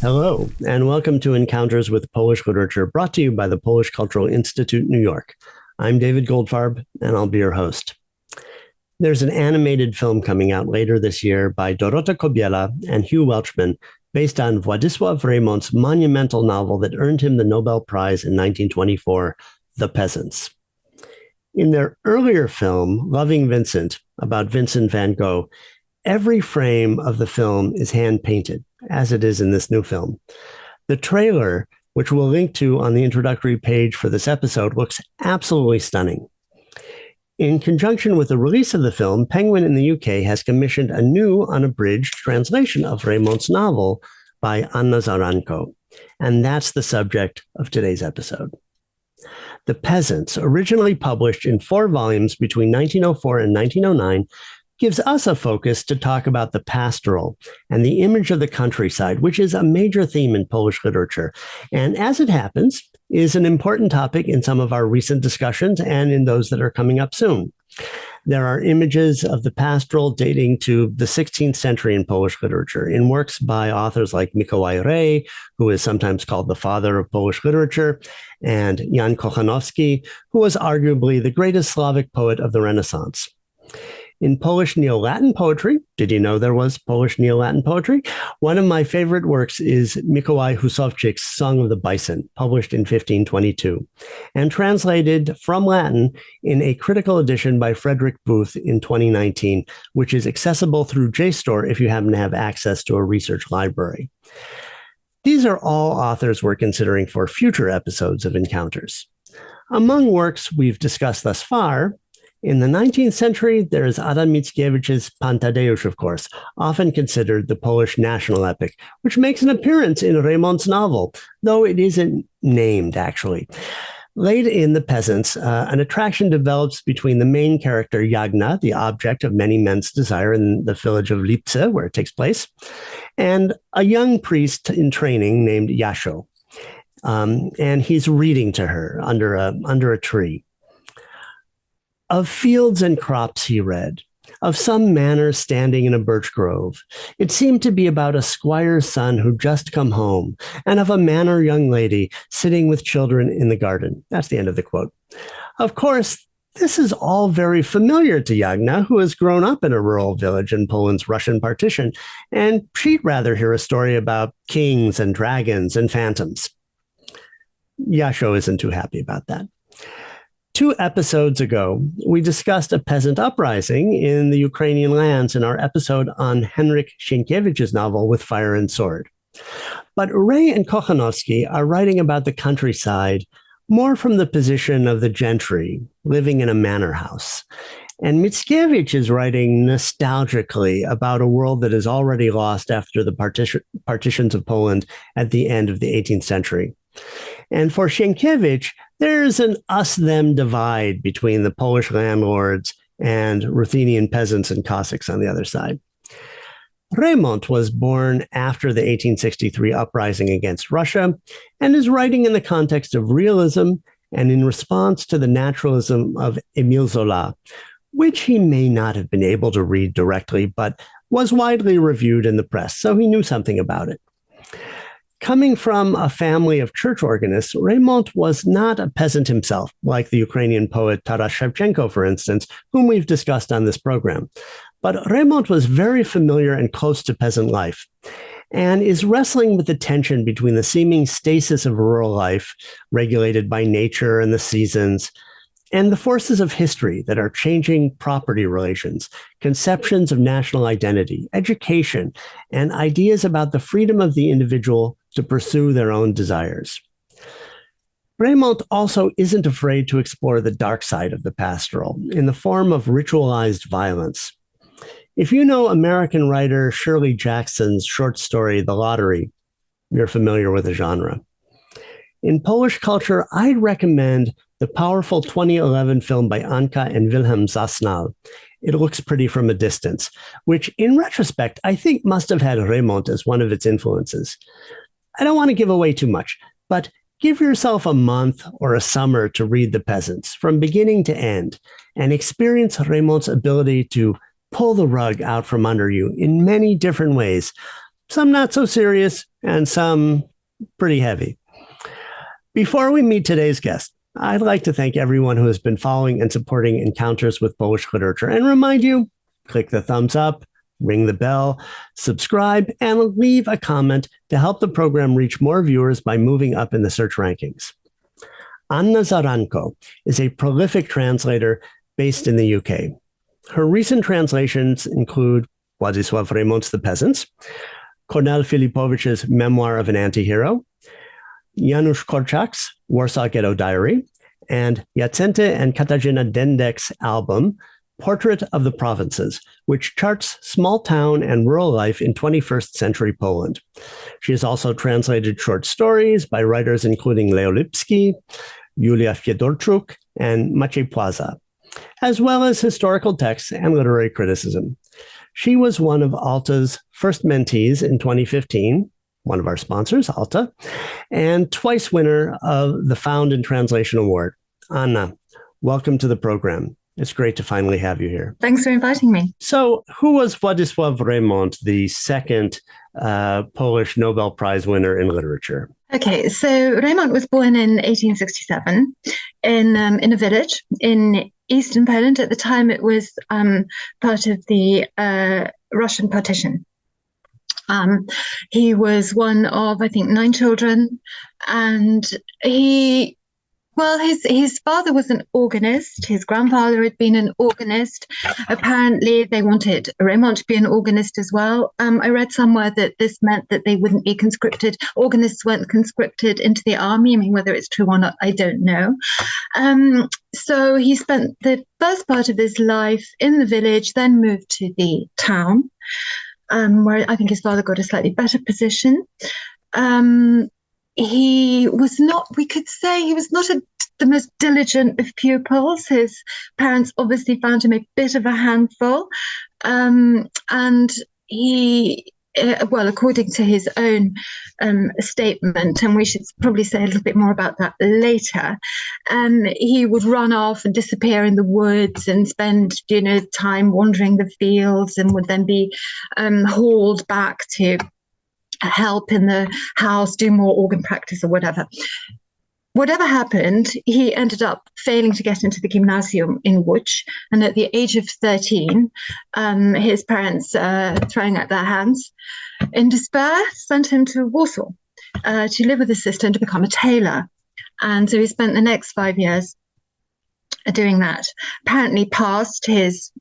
Hello, and welcome to Encounters with Polish Literature, brought to you by the Polish Cultural Institute, New York. I'm David Goldfarb, and I'll be your host. There's an animated film coming out later this year by Dorota Kobiela and Hugh Welchman, based on Władysław Reymont's monumental novel that earned him the Nobel Prize in 1924, The Peasants. In their earlier film, Loving Vincent, about Vincent van Gogh, every frame of the film is hand-painted, as it is in this new film. The trailer, which we'll link to on the introductory page for this episode, looks absolutely stunning. In conjunction with the release of the film, Penguin in the UK has commissioned a new unabridged translation of Reymont's novel by Anna Zaranko, and that's the subject of today's episode. The Peasants, originally published in 4 volumes between 1904 and 1909, gives us a focus to talk about the pastoral and the image of the countryside, which is a major theme in Polish literature. And as it happens, is an important topic in some of our recent discussions and in those that are coming up soon. There are images of the pastoral dating to the 16th century in Polish literature, in works by authors like Mikołaj Rej, who is sometimes called the father of Polish literature, and Jan Kochanowski, who was arguably the greatest Slavic poet of the Renaissance. In Polish Neo-Latin poetry, did you know there was Polish Neo-Latin poetry? One of my favorite works is Mikołaj Husowczyk's Song of the Bison, published in 1522, and translated from Latin in a critical edition by Frederick Booth in 2019, which is accessible through JSTOR if you happen to have access to a research library. These are all authors we're considering for future episodes of Encounters. Among works we've discussed thus far, in the 19th century, there is Adam Mickiewicz's Pan Tadeusz, of course, often considered the Polish national epic, which makes an appearance in Reymont's novel, though it isn't named, actually. Late in The Peasants, an attraction develops between the main character, Jagna, the object of many men's desire in the village of Lipce, where it takes place, and a young priest in training named Jasio. And he's reading to her under a tree. Of fields and crops he read, of some manor standing in a birch grove. It seemed to be about a squire's son who'd just come home, and of a manor young lady sitting with children in the garden. That's the end of the quote. Of course, this is all very familiar to Jagna, who has grown up in a rural village in Poland's Russian partition, and she'd rather hear a story about kings and dragons and phantoms. Jasio isn't too happy about that. 2 episodes ago, we discussed a peasant uprising in the Ukrainian lands in our episode on Henryk Sienkiewicz's novel With Fire and Sword. But Rej and Kochanowski are writing about the countryside more from the position of the gentry living in a manor house. And Mickiewicz is writing nostalgically about a world that is already lost after the partitions of Poland at the end of the 18th century. And for Sienkiewicz, there's an us-them divide between the Polish landlords and Ruthenian peasants and Cossacks on the other side. Reymont was born after the 1863 uprising against Russia and is writing in the context of realism and in response to the naturalism of Émile Zola, which he may not have been able to read directly, but was widely reviewed in the press, so he knew something about it. Coming from a family of church organists, Reymont was not a peasant himself, like the Ukrainian poet Taras Shevchenko, for instance, whom we've discussed on this program. But Reymont was very familiar and close to peasant life, and is wrestling with the tension between the seeming stasis of rural life, regulated by nature and the seasons, and the forces of history that are changing property relations, conceptions of national identity, education, and ideas about the freedom of the individual to pursue their own desires. Reymont also isn't afraid to explore the dark side of the pastoral in the form of ritualized violence. If you know American writer Shirley Jackson's short story, The Lottery, you're familiar with the genre. In Polish culture, I'd recommend the powerful 2011 film by Anka and Wilhelm Zasnal, It Looks Pretty from a Distance, which in retrospect, I think must have had Reymont as one of its influences. I don't want to give away too much, but give yourself a month or a summer to read The Peasants from beginning to end and experience Reymont's ability to pull the rug out from under you in many different ways, some not so serious, and some pretty heavy. Before we meet today's guest, I'd like to thank everyone who has been following and supporting Encounters with Polish Literature and remind you, click the thumbs up, ring the bell, subscribe, and leave a comment to help the program reach more viewers by moving up in the search rankings. Anna Zaranko is a prolific translator based in the UK. Her recent translations include Władysław Reymont's The Peasants, Kornel Filipovich's Memoir of an Antihero, Janusz Korczak's Warsaw Ghetto Diary, and Jacente and Katarzyna Dendek's album, Portrait of the Provinces, which charts small-town and rural life in 21st century Poland. She has also translated short stories by writers including Leo Lipski, Julia Fiedorczuk, and Maciej Płaza, as well as historical texts and literary criticism. She was one of Alta's first mentees in 2015, one of our sponsors, Alta, and twice winner of the Found in Translation Award. Anna, welcome to the program. It's great to finally have you here. Thanks for inviting me. So who was Władysław Reymont, the second Polish Nobel Prize winner in literature? Okay, so Raymond was born in 1867 in a village in eastern Poland. At the time, it was part of the Russian partition. He was one of, I think, 9 children, and his father was an organist. His grandfather had been an organist. Apparently, they wanted Raymond to be an organist as well. I read somewhere that this meant that they wouldn't be conscripted. Organists weren't conscripted into the army. I mean, whether it's true or not, I don't know. So he spent the first part of his life in the village, then moved to the town, where I think his father got a slightly better position. He was not the most diligent of pupils. His parents obviously found him a bit of a handful. And he, according to his own statement, and we should probably say a little bit more about that later, he would run off and disappear in the woods and spend, time wandering the fields, and would then be hauled back to help in the house, do more organ practice or whatever. Whatever happened, he ended up failing to get into the gymnasium in Łódź, and at the age of 13, his parents, throwing out their hands in despair, sent him to Warsaw to live with his sister and to become a tailor. And so he spent the next 5 years doing that. Apparently passed his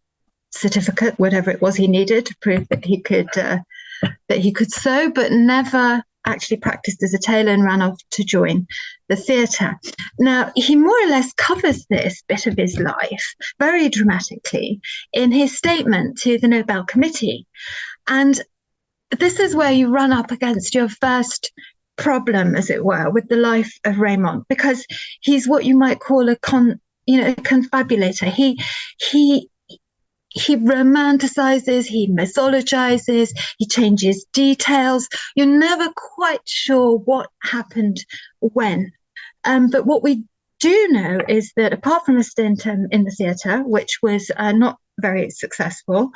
certificate, whatever it was he needed to prove that he could sew, but never actually practiced as a tailor and ran off to join the theatre. Now, he more or less covers this bit of his life very dramatically in his statement to the Nobel Committee. And this is where you run up against your first problem, as it were, with the life of Raymond, because he's what you might call a confabulator. He romanticizes, he mythologizes, he changes details. You're never quite sure what happened when. But what we do know is that apart from a stint in the theatre, which was not very successful,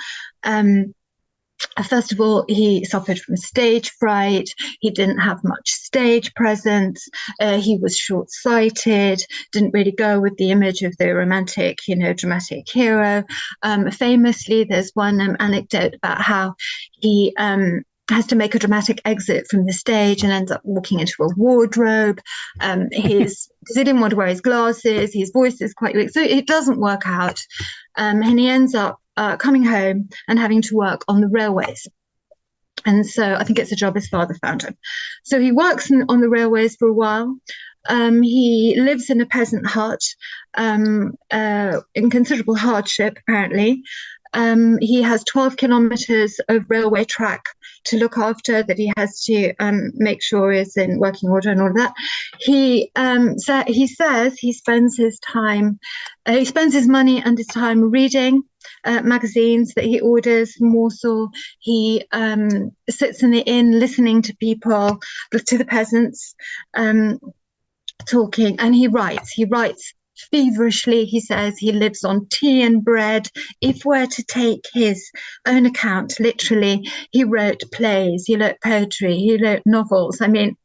first of all, he suffered from stage fright. He didn't have much stage presence. He was short-sighted, didn't really go with the image of the romantic, dramatic hero. Famously, there's one anecdote about how he has to make a dramatic exit from the stage and ends up walking into a wardrobe. Because he didn't want to wear his glasses, his voice is quite weak, so it doesn't work out. And he ends up coming home and having to work on the railways. And so I think it's a job his father found him. So he works on the railways for a while. He lives in a peasant hut in considerable hardship, apparently. He has 12 kilometers of railway track to look after, that he has to make sure is in working order and all of that. He says he spends his money and his time reading magazines that he orders from Warsaw. He sits in the inn listening to people, to the peasants, talking, and he writes feverishly. He says he lives on tea and bread. If we're to take his own account, literally, he wrote plays, he wrote poetry, he wrote novels. I mean,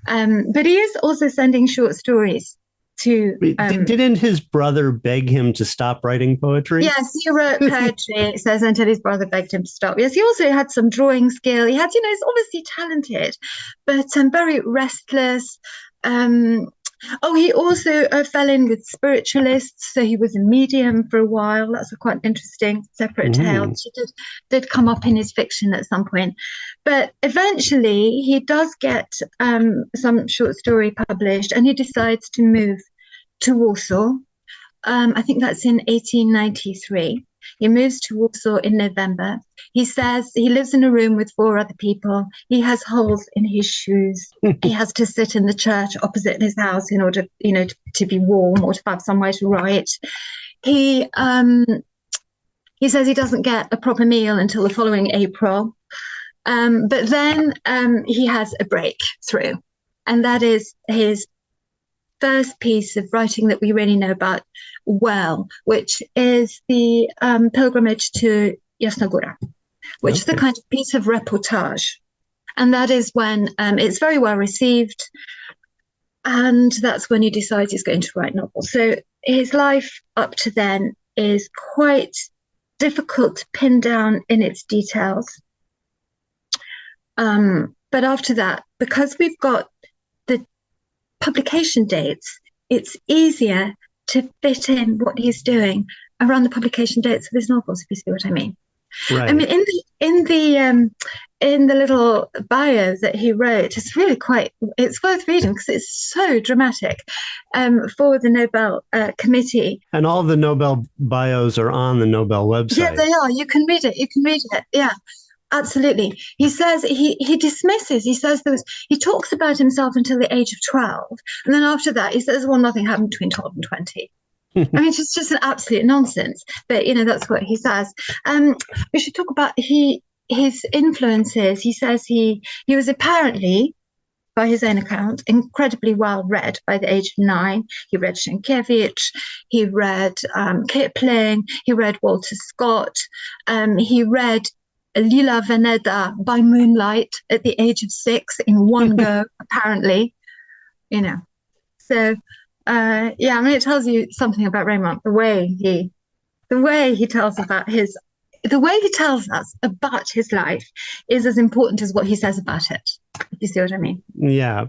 but he is also sending short stories to. Didn't his brother beg him to stop writing poetry? Yes, he wrote poetry, it says, until his brother begged him to stop. Yes, he also had some drawing skill. He had, he's obviously talented, but very restless. He also fell in with spiritualists, so he was a medium for a while. That's a quite interesting separate tale. She did come up in his fiction at some point, but eventually he does get some short story published, and he decides to move to Warsaw. I think that's in 1893. He moves to Warsaw in November. He says he lives in a room with 4 other people. He has holes in his shoes. He has to sit in the church opposite his house in order, to be warm or to have somewhere to write. He says he doesn't get a proper meal until the following April. But then he has a breakthrough, and that is his first piece of writing that we really know about well, which is the pilgrimage to Jasna Góra, which is the kind of piece of reportage. And that is when it's very well received. And that's when he decides he's going to write novels. So his life up to then is quite difficult to pin down in its details. But after that, because we've got the publication dates, it's easier to fit in what he's doing around the publication dates of his novels, if you see what I mean. Right. I mean, in the little bio that he wrote, it's worth reading because it's so dramatic, for the Nobel Committee. And all the Nobel bios are on the Nobel website. Yeah, they are. You can read it. Yeah. Absolutely. He says he dismisses. He says he talks about himself until the age of 12, and then after that he says, well, nothing happened between 12 and 20. I mean, it's just an absolute nonsense. But that's what he says. We should talk about his influences. He says he was apparently, by his own account, incredibly well read by the age of 9. He read Sienkiewicz, he read Kipling, he read Walter Scott, he read Lila Veneda by moonlight at the age of 6 in one go, apparently. So I mean, it tells you something about Reymont, the way he tells us about his life is as important as what he says about it. If you see what I mean? Yeah.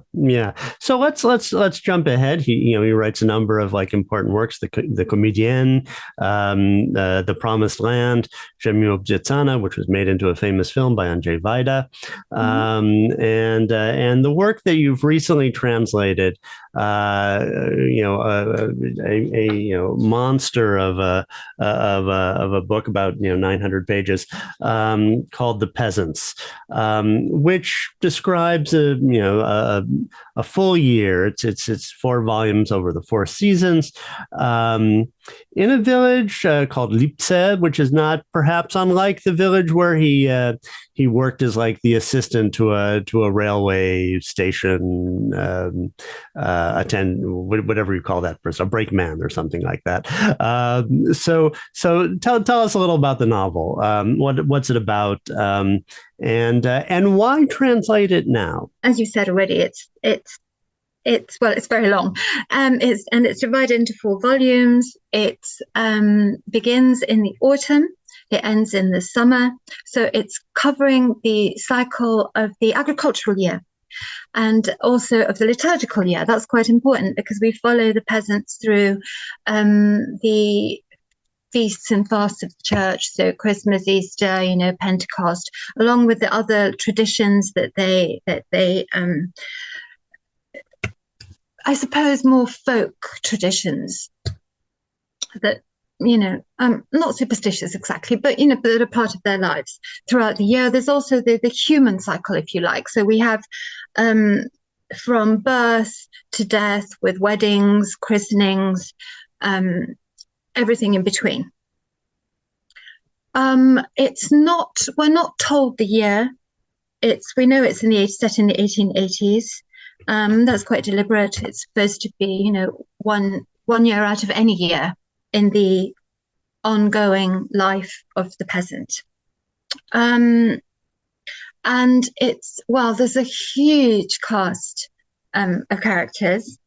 So let's jump ahead. He writes a number of important works: the Comédienne, the Promised Land, Ziemia Obiecana, which was made into a famous film by Andrzej Wajda, and the work that you've recently translated, a monster of a book about 900 pages, called The Peasants, which describes a full year. It's 4 volumes over the 4 seasons, in a village called Lipce, which is not perhaps unlike the village where he worked as the assistant to a railway station whatever you call that person, a brakeman or something like that. So tell us a little about the novel. What's it about, and why translate it now? As you said already, it's very long. It's divided into 4 volumes. It begins in the autumn. It ends in the summer. So it's covering the cycle of the agricultural year and also of the liturgical year. That's quite important because we follow the peasants through the feasts and fasts of the church, so Christmas, Easter, Pentecost, along with the other traditions that they I suppose more folk traditions that not superstitious exactly, but that are part of their lives throughout the year. There's also the human cycle, if you like. So we have from birth to death, with weddings, christenings, everything in between. We're not told the year. We know it's set in the 1880s. That's quite deliberate. It's supposed to be, one year out of any year in the ongoing life of the peasant. And there's a huge cast of characters.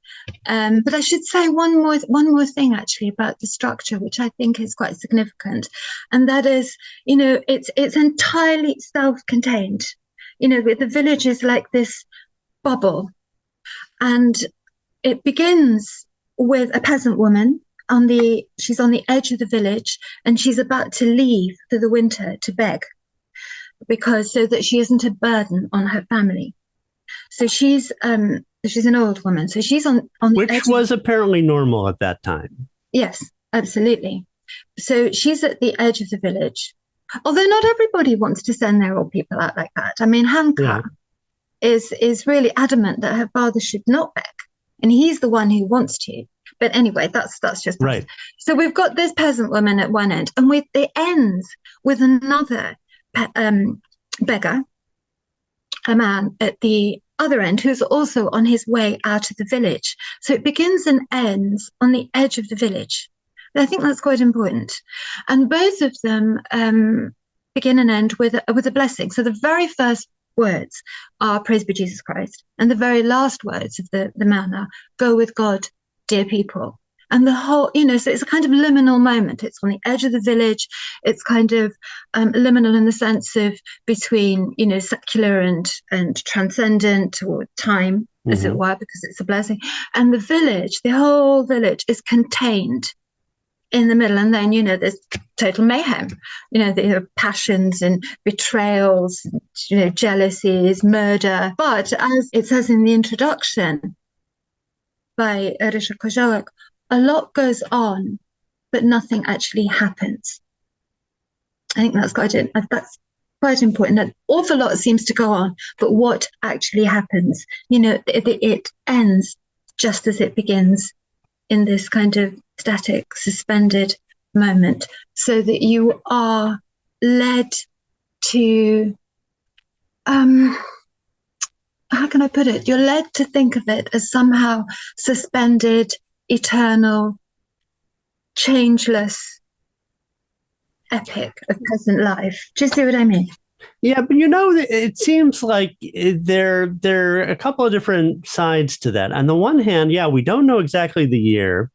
But I should say one more thing actually about the structure, which I think is quite significant, and that is, it's entirely self-contained. The village is like this bubble, and it begins with a peasant woman she's on the edge of the village, and she's about to leave for the winter to beg, so that she isn't a burden on her family. So she's an old woman. So she's on the Which edge was apparently normal at that time. Yes, absolutely. So she's at the edge of the village. Although not everybody wants to send their old people out like that. I mean, Hanka is really adamant that her father should not beg, and he's the one who wants to. But anyway, that's just right. So we've got this peasant woman at one end, and it ends with another beggar, a man at the other end who's also on his way out of the village. So it begins and ends on the edge of the village. I think that's quite important. And both of them begin and end with a blessing. So the very first words are "Praise be Jesus Christ," and the very last words of the man are "Go with God, dear people." And the whole, so it's a kind of liminal moment. It's on the edge of the village. It's kind of liminal in the sense of between, secular and transcendent, or time, as it were, because it's a blessing. And the whole village is contained in the middle. And then, there's total mayhem. There are passions and betrayals, jealousies, murder. But as it says in the introduction by Ryszard Koziołek, a lot goes on, but nothing actually happens. I think that's quite important. An awful lot seems to go on, but what actually happens? It ends just as it begins, in this kind of static, suspended moment, so that you are led to, how can I put it? You're led to think of it as somehow suspended, eternal, changeless epic of peasant life. Do you see what I mean? Yeah, but it seems like there are a couple of different sides to that. On the one hand, we don't know exactly the year,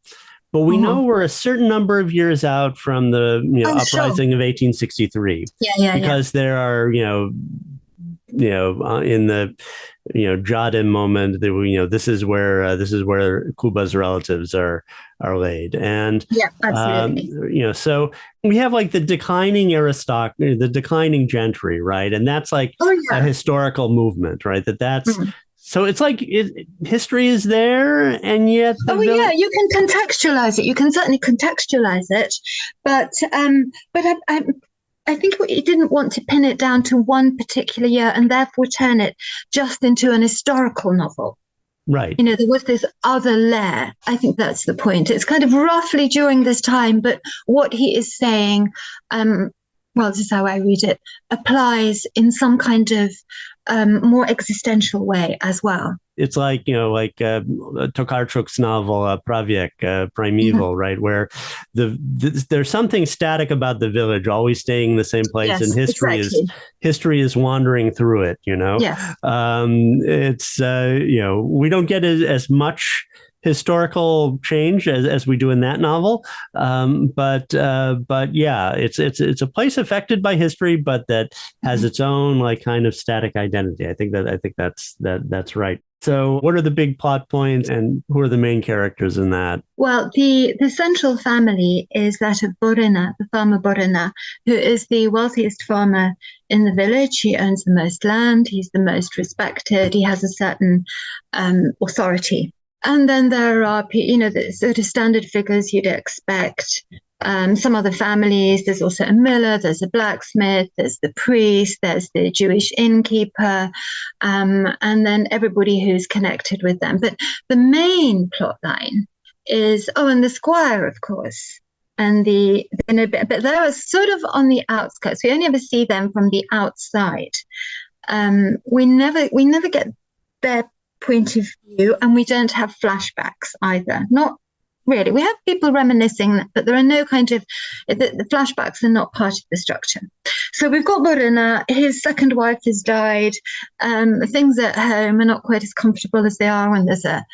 but we know we're a certain number of years out from the uprising of 1863. Because there are in the Jadim moment, this is where Kuba's relatives are laid, and absolutely. So we have like the declining aristocracy, the declining gentry, right? And that's like a historical movement, right? That's so it's like history is there, and yet you can contextualize it. You can certainly contextualize it, but I think he didn't want to pin it down to one particular year and therefore turn it just into an historical novel. Right. There was this other layer. I think that's the point. It's kind of roughly during this time, but what he is saying, this is how I read it, applies in some kind of more existential way as well. It's like, Tokarczuk's novel, Prawiek, Primeval, right? Where there's something static about the village, always staying in the same place. And history is wandering through it, Yes. It's, we don't get as much historical change as we do in that novel. But it's a place affected by history, but that has its own like kind of static identity. I think that's right. So what are the big plot points and who are the main characters in that? Well, the central family is that of Boryna, the farmer Boryna, who is the wealthiest farmer in the village. He owns the most land. He's the most respected. He has a certain authority. And then there are, the sort of standard figures you'd expect. Some other families, there's also a miller, there's a blacksmith, there's the priest, there's the Jewish innkeeper, and then everybody who's connected with them. But the main plot line is, and the squire, of course, and but they're sort of on the outskirts. We only ever see them from the outside. We never get their point of view, and we don't have flashbacks either. Not really. We have people reminiscing, but there are no the flashbacks are not part of the structure. So we've got Borina, his second wife has died. Things at home are not quite as comfortable as they are when there's a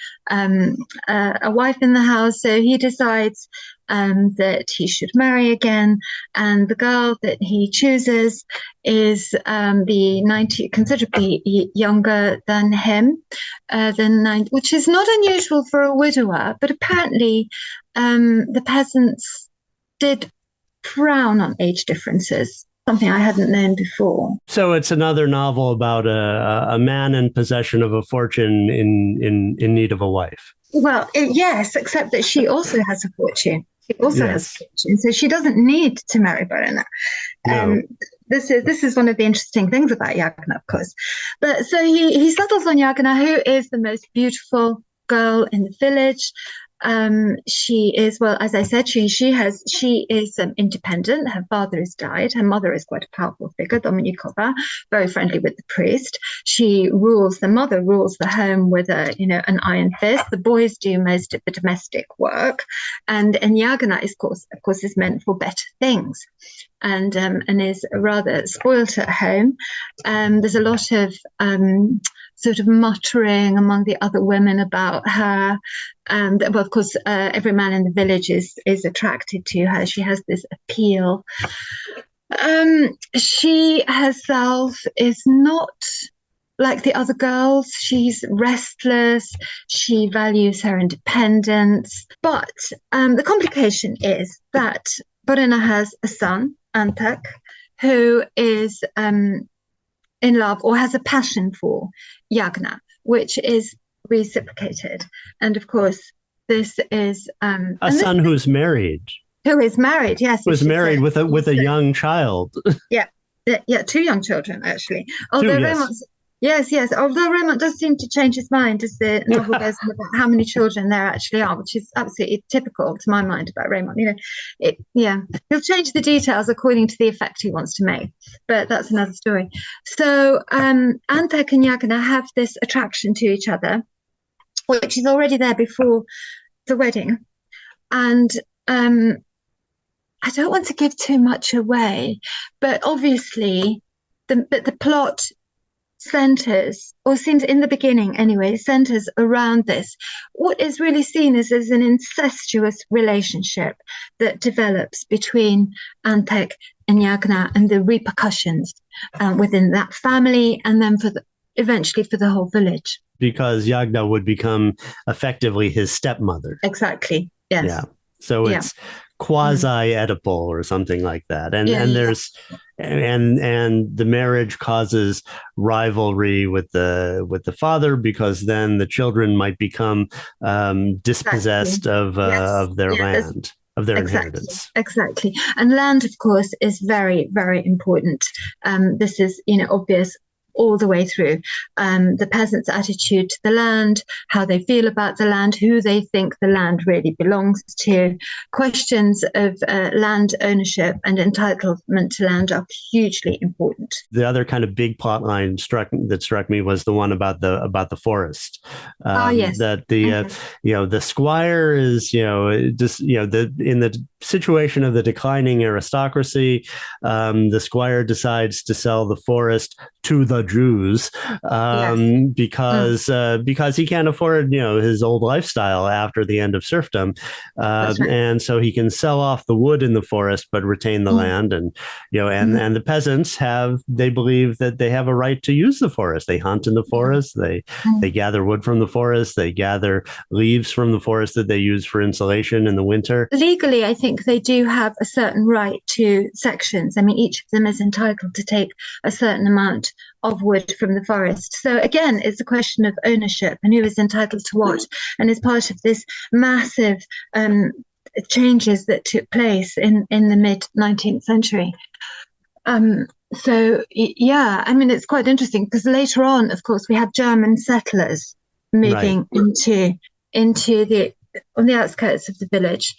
wife in the house. So he decides that he should marry again. And the girl that he chooses is considerably younger than him, which is not unusual for a widower. But apparently the peasants did frown on age differences, something I hadn't known before. So it's another novel about a man in possession of a fortune in need of a wife. Well, yes, except that she also has a fortune. She also has a fortune, so she doesn't need to marry Borina. No. This is one of the interesting things about Yagna, of course. But so he settles on Yagna, who is the most beautiful girl in the village. She is, well, as I said, she is independent. Her father has died. Her mother is quite a powerful figure, Dominikova, very friendly with the priest. The mother rules the home with an iron fist. The boys do most of the domestic work, and Yagna is, of course, is meant for better things, and is rather spoilt at home. There's a lot of sort of muttering among the other women about her. Well, of course, every man in the village is attracted to her. She has this appeal. She herself is not like the other girls. She's restless. She values her independence. But the complication is that Borina has a son, Antek, who is in love or has a passion for Yagna, which is reciprocated. And of course, this is a son who's married. Who is married, yes. Who's married with a young child. Yeah, two young children, actually. Although Yes. Although Raymond does seem to change his mind as the novel goes on about how many children there actually are, which is absolutely typical to my mind about Raymond. He'll change the details according to the effect he wants to make, but that's another story. So Antek and Yagna have this attraction to each other, which is already there before the wedding, and I don't want to give too much away, but obviously the plot centers, or seems in the beginning anyway, centers around this. What is really seen as an incestuous relationship that develops between Antek and Yagna, and the repercussions within that family, and then eventually for the whole village. Because Yagna would become effectively his stepmother. Exactly. Yes. Yeah. So it's quasi-Oedipal or something like that. And there's and the marriage causes rivalry with the father, because then the children might become dispossessed of their land, of their inheritance. Exactly. And land, of course, is very, very important. This is, obvious all the way through. The peasants' attitude to the land, how they feel about the land, who they think the land really belongs to. Questions of land ownership and entitlement to land are hugely important. The other kind of big plot line that struck me was the one about the forest. Yes. That the squire is just in the situation of the declining aristocracy, the squire decides to sell the forest to the Jews because he can't afford his old lifestyle after the end of serfdom, right. And so he can sell off the wood in the forest but retain the land, and and the peasants they believe that they have a right to use the forest. They hunt in the forest, they gather wood from the forest, they gather leaves from the forest that they use for insulation in the winter. Legally, I think they do have a certain right to sections. I mean, each of them is entitled to take a certain amount of wood from the forest. So again, it's a question of ownership and who is entitled to what, and is part of this massive changes that took place in the mid-19th century. So yeah, I mean, it's quite interesting because later on, of course, we have German settlers moving on the outskirts of the village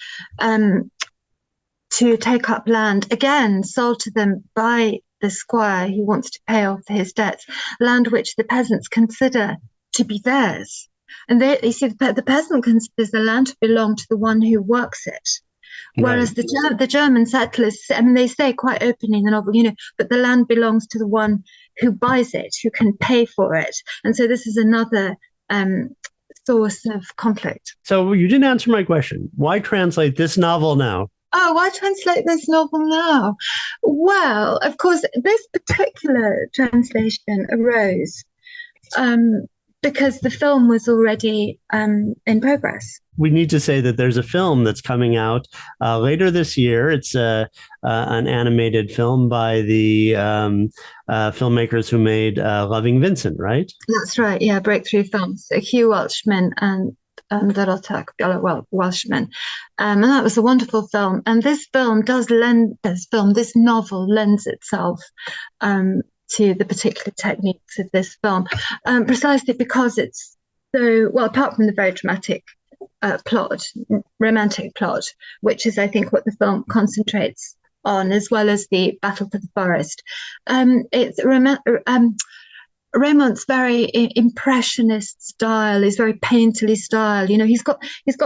to take up land, again sold to them by the squire who wants to pay off his debts, land which the peasants consider to be theirs. And you see, the peasant considers the land to belong to the one who works it. Whereas the German settlers, I mean, they say quite openly in the novel, but the land belongs to the one who buys it, who can pay for it. And so this is another source of conflict. So you didn't answer my question. Why translate this novel now? Oh, why translate this novel now? Well, of course, this particular translation arose because the film was already in progress. We need to say that there's a film that's coming out later this year. It's an animated film by the filmmakers who made Loving Vincent, right? That's right. Yeah, Breakthrough Films. Hugh Welshman and Dorota Welshman. And that was a wonderful film. And this film this novel lends itself to the particular techniques of this film, precisely because it's so, well, apart from the very dramatic romantic plot, which is, I think, what the film concentrates on, as well as the battle for the forest. It's Raymont's very impressionist style, his very painterly style. He's got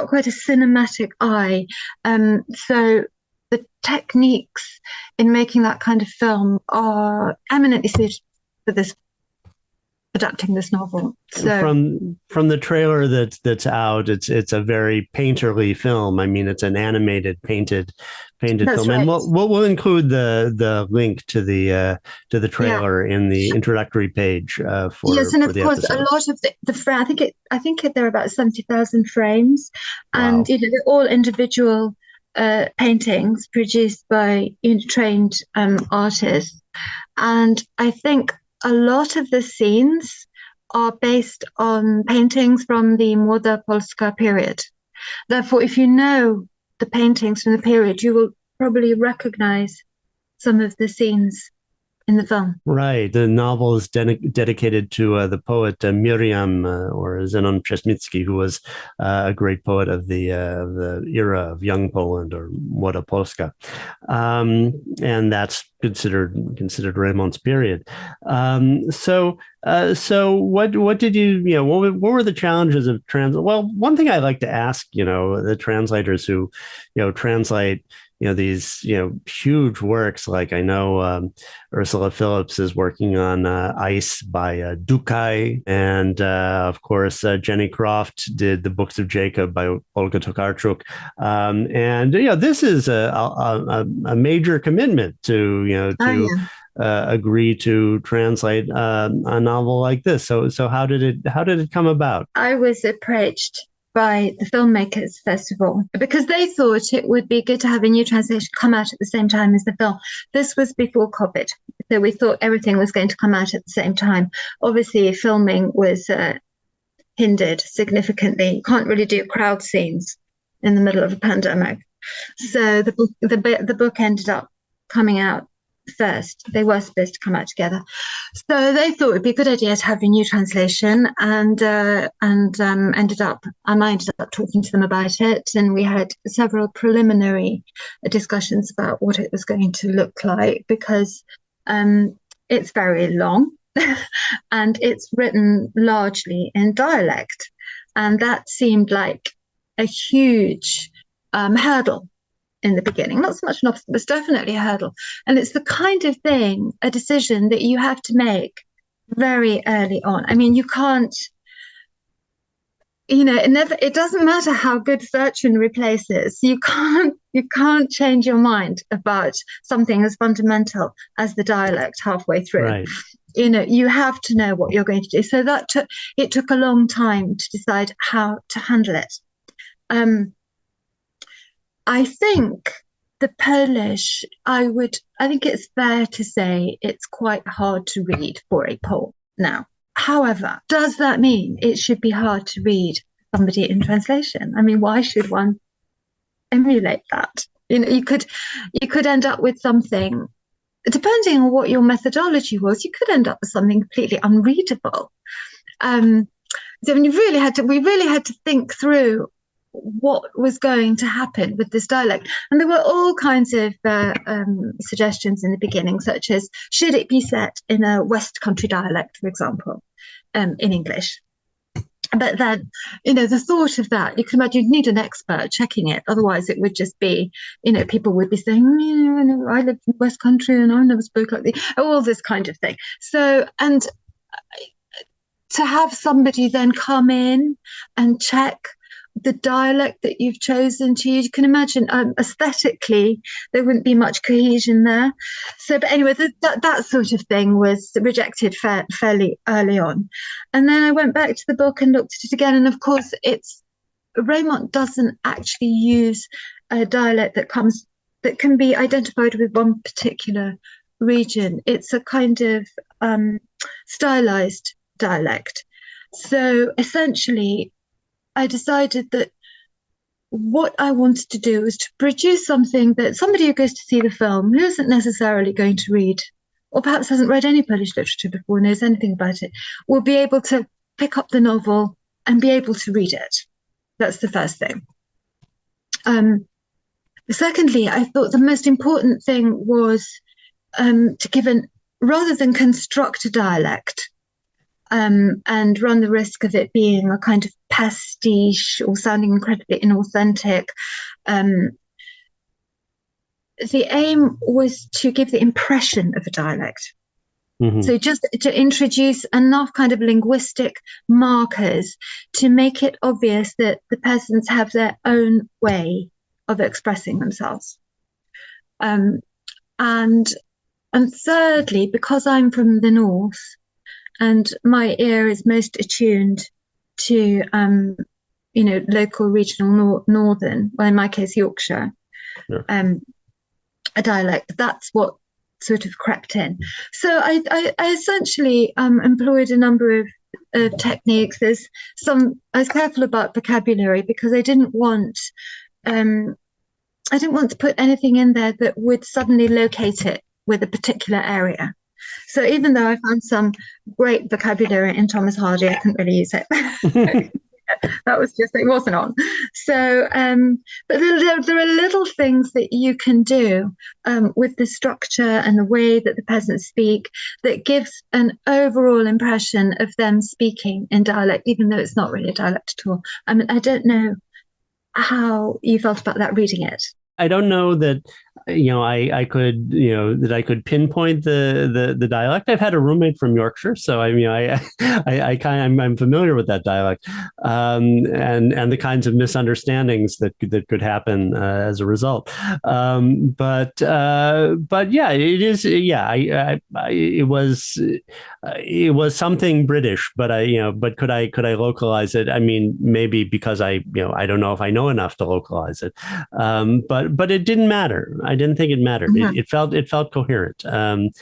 quite a cinematic eye. So the techniques in making that kind of film are eminently suited for this, adapting this novel. So from the trailer that's out, it's a very painterly film. I mean, it's an animated, painted film. Right. And we'll include the link to the trailer in the introductory page for yes, and for of course episode. A lot of the I think there are about 70,000 frames, and Wow. they're all individual paintings produced by trained artists, and I think a lot of the scenes are based on paintings from the Młoda Polska period. Therefore, if you know the paintings from the period, you will probably recognize some of the scenes in the film. Right. The novel is dedicated to the poet Miriam or Zenon Przesmicki, who was a great poet of the era of Young Poland, or Młoda Polska, and that's considered Raymont's period. So what did what were the challenges of Well, one thing I like to ask, the translators who, translate these huge works, like I know Ursula Phillips is working on Ice by Dukaj, and of course Jenny Croft did the Books of Jacob by Olga Tokarczuk, and this is a major commitment to agree to translate a novel like this. So how did it come about? I was approached by the filmmakers, first of all, because they thought it would be good to have a new translation come out at the same time as the film. This was before COVID, so we thought everything was going to come out at the same time. Obviously, filming was hindered significantly. You can't really do crowd scenes in the middle of a pandemic. So the book ended up coming out first. They were supposed to come out together, so they thought it'd be a good idea to have a new translation, and I ended up talking to them about it, and we had several preliminary discussions about what it was going to look like, because it's very long and it's written largely in dialect, and that seemed like a huge hurdle in the beginning. Not so much an obstacle, but it's definitely a hurdle. And it's the kind of thing, a decision that you have to make very early on. I mean, you can't, it doesn't matter how good search and replace is. You can't change your mind about something as fundamental as the dialect halfway through. Right. You have to know what you're going to do. So it took a long time to decide how to handle it. I think the Polish, I think it's fair to say it's quite hard to read for a Pole now. However, does that mean it should be hard to read somebody in translation? I mean, why should one emulate that? You could end up with something, depending on what your methodology was, you could end up with something completely unreadable. So we really had to think through what was going to happen with this dialect. And there were all kinds of suggestions in the beginning, such as, should it be set in a West Country dialect, for example, in English? But then, the thought of that, you can imagine you'd need an expert checking it. Otherwise, it would just be, people would be saying, I live in the West Country and I never spoke like this, all this kind of thing. So, and to have somebody then come in and check the dialect that you've chosen to use, you can imagine aesthetically there wouldn't be much cohesion there. So, but anyway, that sort of thing was rejected fairly early on. And then I went back to the book and looked at it again. And of course, Reymont doesn't actually use a dialect that can be identified with one particular region. It's a kind of stylized dialect. So essentially, I decided that what I wanted to do was to produce something that somebody who goes to see the film, who isn't necessarily going to read, or perhaps hasn't read any Polish literature before, knows anything about it, will be able to pick up the novel and be able to read it. That's the first thing. Secondly, I thought the most important thing was to give rather than construct a dialect, and run the risk of it being a kind of pastiche or sounding incredibly inauthentic. The aim was to give the impression of a dialect. Mm-hmm. So just to introduce enough kind of linguistic markers to make it obvious that the peasants have their own way of expressing themselves. And thirdly, because I'm from the north, and my ear is most attuned to, local, regional, northern, well, in my case, Yorkshire, a dialect. That's what sort of crept in. So I essentially employed a number of techniques. I was careful about vocabulary because I didn't want to put anything in there that would suddenly locate it with a particular area. So even though I found some great vocabulary in Thomas Hardy, I couldn't really use it. That was just, it wasn't on. So, but there are little things that you can do with the structure and the way that the peasants speak that gives an overall impression of them speaking in dialect, even though it's not really a dialect at all. I mean, I don't know how you felt about that reading it. I don't know that I could pinpoint the dialect. I've had a roommate from Yorkshire, so I'm familiar with that dialect, and the kinds of misunderstandings that could happen as a result. But yeah, it is. Yeah, it was something British, but could I localize it? I mean, maybe because I don't know if I know enough to localize it, but it didn't matter. I didn't think it mattered. Mm-hmm. It felt coherent, and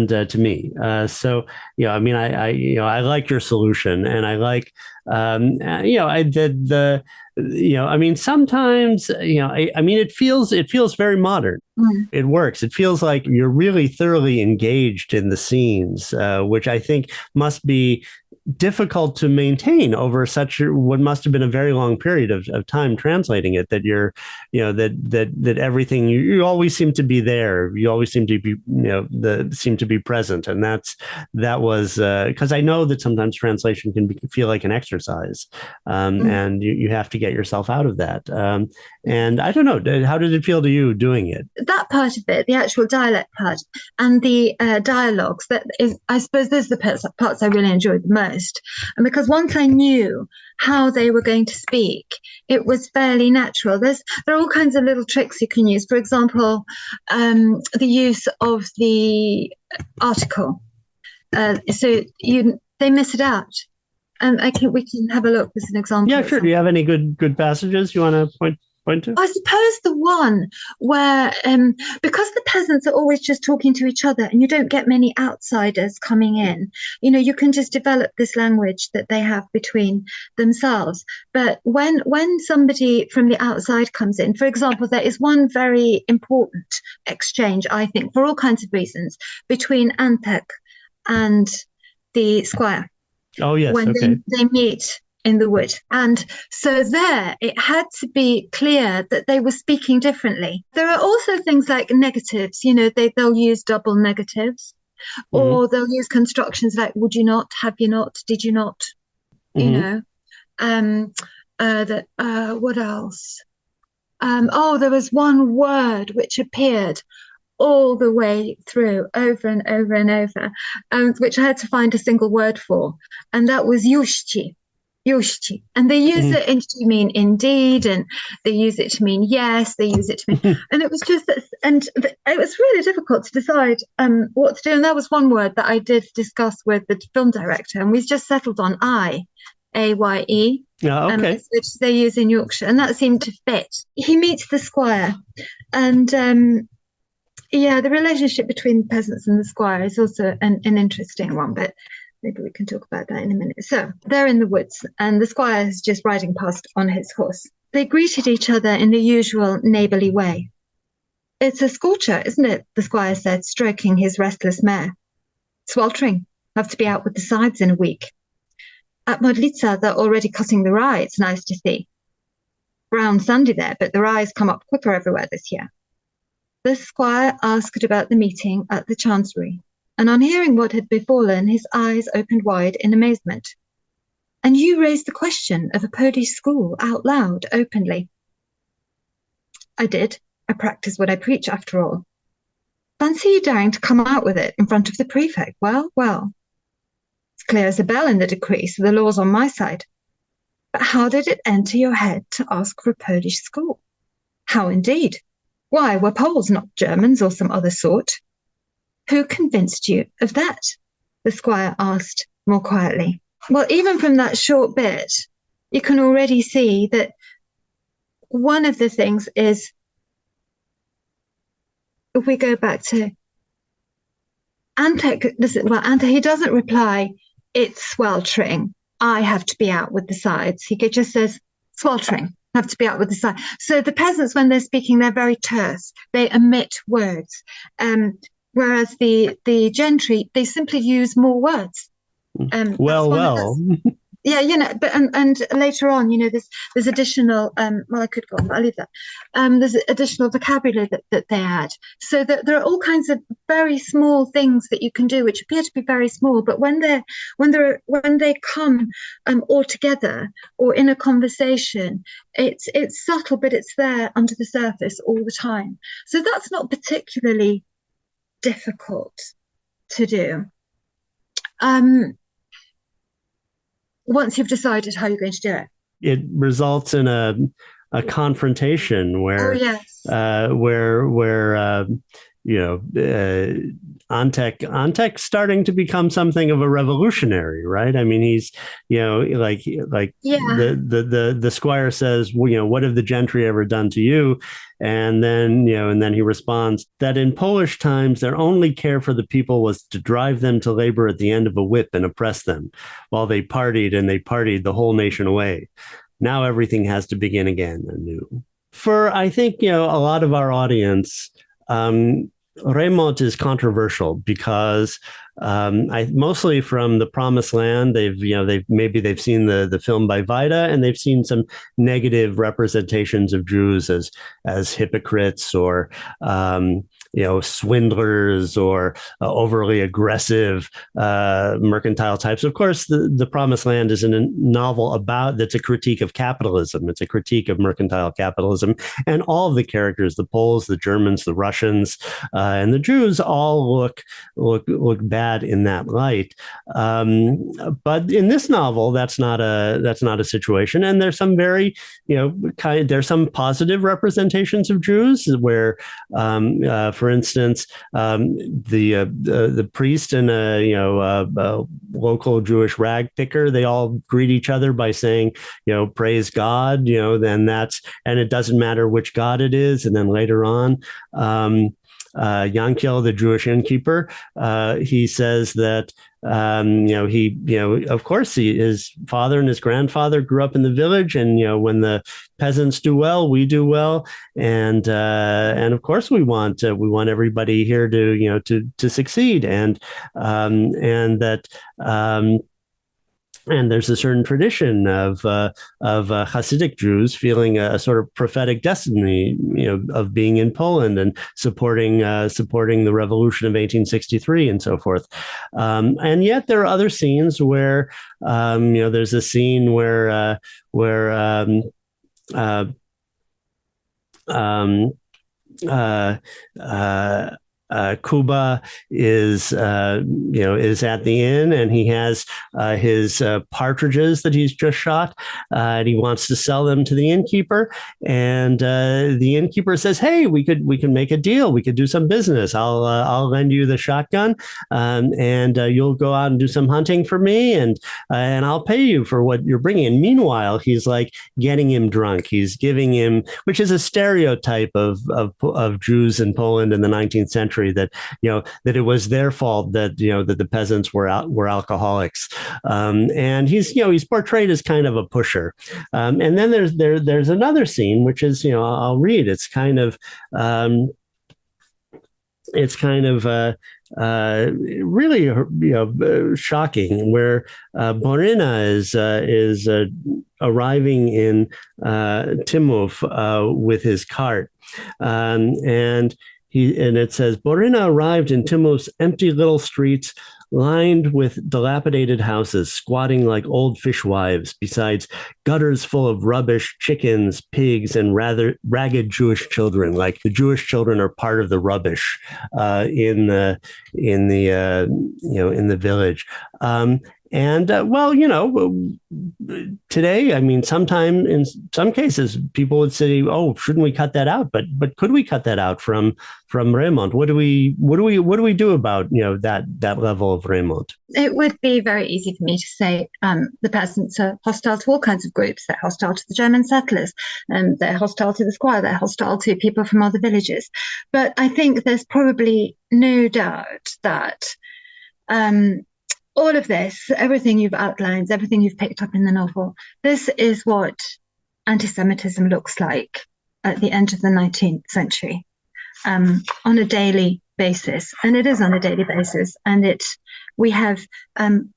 to me. So I mean, I like your solution, and I like I did the. I mean, sometimes, I mean, it feels very modern. Mm. It works. It feels like you're really thoroughly engaged in the scenes, which I think must be difficult to maintain over what must have been a very long period of time translating it, that you're, that everything, you always seem to be there. You always seem to be, seem to be present. And that was, because I know that sometimes translation can feel like an exercise, and you have to get yourself out of that. And I don't know, how did it feel to you doing it? That part of it, the actual dialect part, and the dialogues, that is, I suppose those are the parts I really enjoyed the most. And because once I knew how they were going to speak, it was fairly natural. There are all kinds of little tricks you can use. For example, the use of the article. So they miss it out. And we can have a look as an example. Yeah, sure. Do you have any good passages you want to point to? I suppose the one where, because the peasants are always just talking to each other and you don't get many outsiders coming in, you can just develop this language that they have between themselves. But when somebody from the outside comes in, for example, there is one very important exchange, I think, for all kinds of reasons, between Antek and the Squire. Oh, yes. When okay. they meet in the wood. And so there, it had to be clear that they were speaking differently. There are also things like negatives, they'll use double negatives, or they'll use constructions like would you not, have you not, did you not. you know. What else? There was one word which appeared all the way through, over and over and over, which I had to find a single word for, and that was yushchi. Yushchi. And they use it to mean indeed, and they use it to mean yes, they use it to mean, and it was just, it was really difficult to decide what to do. And that was one word that I did discuss with the film director, and we just settled on Aye. Okay. Which they use in Yorkshire, and that seemed to fit. He meets the squire, and the relationship between the peasants and the squire is also an interesting one, but maybe we can talk about that in a minute. So they're in the woods, and the squire is just riding past on his horse. They greeted each other in the usual neighbourly way. "It's a scorcher, isn't it?" the squire said, stroking his restless mare. "Sweltering. Have to be out with the sides in a week. At Modlitsa, they're already cutting the rye. It's nice to see. Brown sandy there, but the rye's come up quicker everywhere this year." The squire asked about the meeting at the chancery, and on hearing what had befallen, his eyes opened wide in amazement. "And you raised the question of a Polish school out loud, openly?" "I did. I practice what I preach, after all." "Fancy you daring to come out with it in front of the prefect. Well, well. It's clear as a bell in the decree, so the law's on my side. But how did it enter your head to ask for a Polish school?" "How indeed? Why, we're Poles, not Germans or some other sort." "Who convinced you of that?" the squire asked more quietly. Well, even from that short bit, you can already see that one of the things is, if we go back to he doesn't reply, "It's sweltering. I have to be out with the sides." He just says, "Sweltering. Have to be out with the side." So the peasants, when they're speaking, they're very terse. They omit words. Whereas the gentry, they simply use more words. Well. Yeah, but and later on, there's additional. I could go on, but I'll leave that. There's additional vocabulary that they add, so that there are all kinds of very small things that you can do, which appear to be very small, but when they come all together or in a conversation, it's subtle, but it's there under the surface all the time. So that's not particularly difficult to do. Once you've decided how you're going to do it, it results in a confrontation where Antek's starting to become something of a revolutionary, right? I mean, he's, the squire says, "What have the gentry ever done to you?" And then he responds that in Polish times, their only care for the people was to drive them to labor at the end of a whip and oppress them while they partied the whole nation away. Now everything has to begin again anew. For, I think, a lot of our audience, Reymont is controversial because mostly from the Promised Land, they've seen the film by Vida, and they've seen some negative representations of Jews as hypocrites or swindlers or overly aggressive mercantile types. Of course, the Promised Land is a novel that's a critique of capitalism. It's a critique of mercantile capitalism, and all of the characters, the Poles, the Germans, the Russians, and the Jews, all look bad in that light. But in this novel, that's not a situation, and there's some very there's some positive representations of Jews where, for instance, the priest and a local Jewish rag picker, they all greet each other by saying, "Praise God," then and it doesn't matter which God it is. And then later on, Yankel, the Jewish innkeeper, he says that of course, his father and his grandfather grew up in the village, and when the peasants do well, we do well, and of course we want everybody here to succeed, and that. and there's a certain tradition of Hasidic Jews feeling a sort of prophetic destiny, of being in Poland and supporting the revolution of 1863 and so forth. And yet there are other scenes where, there's a scene where Kuba is at the inn, and he has his partridges that he's just shot, and he wants to sell them to the innkeeper. And the innkeeper says, "Hey, we can make a deal. We could do some business. I'll lend you the shotgun, and you'll go out and do some hunting for me, and I'll pay you for what you're bringing." And meanwhile, he's like getting him drunk. He's giving him, which is a stereotype of Jews in Poland in the 19th century. That it was their fault that that the peasants were alcoholics, and he's portrayed as kind of a pusher. And then there's another scene which is I'll read. It's kind of really shocking, where Borina is arriving in Timów with his cart, and it says, Borina arrived in Timów's empty little streets, lined with dilapidated houses, squatting like old fishwives, besides gutters full of rubbish, chickens, pigs, and rather ragged Jewish children. Like the Jewish children are part of the rubbish in the village. And today, I mean, in some cases, people would say, "Oh, shouldn't we cut that out?" But could we cut that out from Reymont? What do we do about that level of Reymont? It would be very easy for me to say the peasants are hostile to all kinds of groups. They're hostile to the German settlers, and they're hostile to the squire. They're hostile to people from other villages. But I think there's probably no doubt that all of this, everything you've outlined, everything you've picked up in the novel, this is what anti-Semitism looks like at the end of the 19th century, on a daily basis. And it is on a daily basis. And we have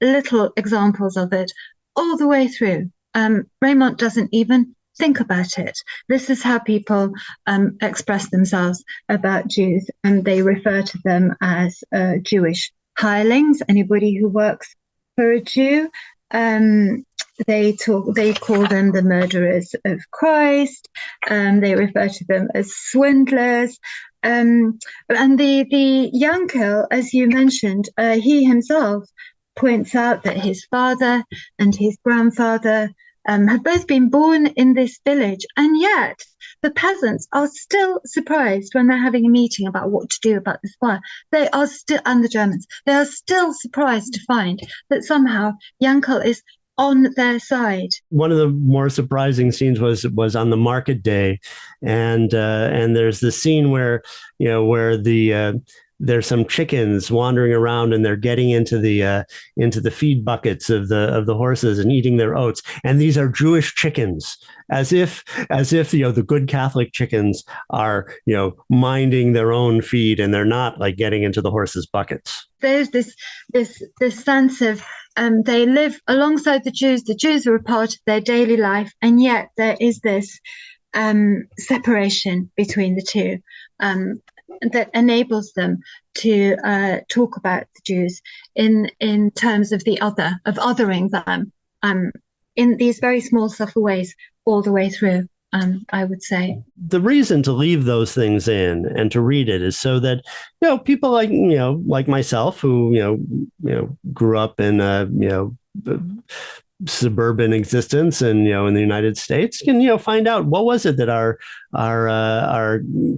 little examples of it all the way through. Reymont doesn't even think about it. This is how people express themselves about Jews, and they refer to them as Jewish hirelings, anybody who works for a Jew. They call them the murderers of Christ. They refer to them as swindlers. And the Yankel, as you mentioned, he himself points out that his father and his grandfather had both been born in this village, and yet the peasants are still surprised when they're having a meeting about what to do about the squire. They are still, and the Germans, they are still surprised to find that somehow Yankel is on their side. One of the more surprising scenes was on the market day, and there's the scene where there's some chickens wandering around, and they're getting into the feed buckets of the horses and eating their oats. And these are Jewish chickens, as if the good Catholic chickens are minding their own feed, and they're not like getting into the horses' buckets. There's this sense of they live alongside the Jews. The Jews are a part of their daily life, and yet there is this separation between the two. That enables them to talk about the Jews in terms of othering them in these very small, subtle ways all the way through. I would say the reason to leave those things in and to read it is so that people like myself who grew up in suburban existence and in the United States can find out what was it that our